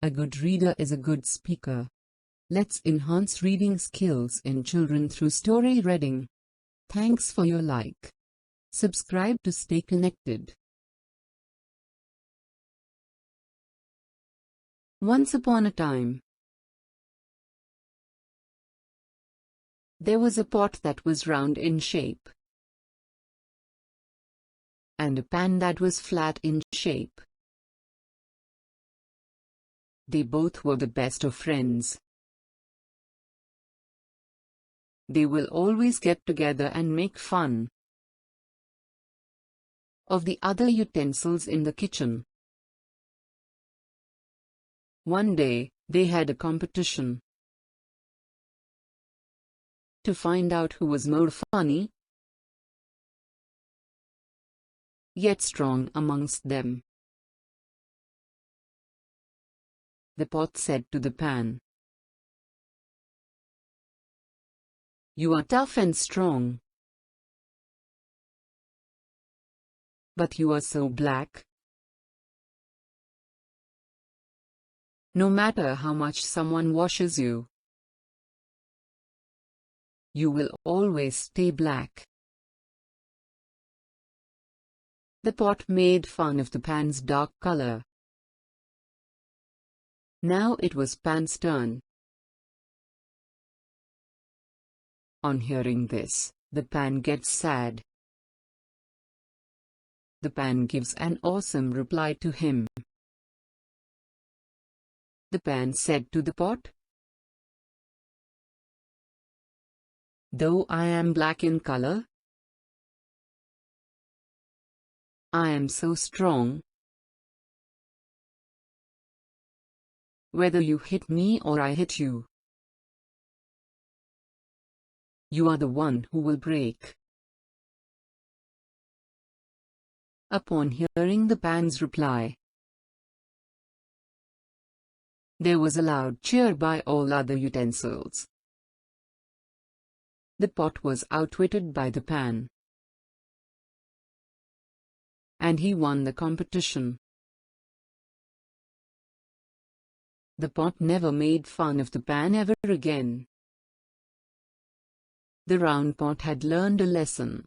A good reader is a good speaker. Let's enhance reading skills in children through story reading. Thanks for your like. Subscribe to stay connected. Once upon a time, there was a pot that was round in shape, and a pan that was flat in shape. They both were the best of friends. They will always get together and make fun of the other utensils in the kitchen. One day, they had a competition to find out who was more funny yet strong amongst them. The pot said to the pan, "You are tough and strong, but you are so black. No matter how much someone washes you, you will always stay black." The pot made fun of the pan's dark color. Now it was Pan's turn. On hearing this, the pan gets sad. The pan gives an awesome reply to him. The pan said to the pot, "Though I am black in color, I am so strong. Whether you hit me or I hit you, you are the one who will break." Upon hearing the pan's reply, there was a loud cheer by all other utensils. The pot was outwitted by the pan, and he won the competition. The pot never made fun of the pan ever again. The round pot had learned a lesson.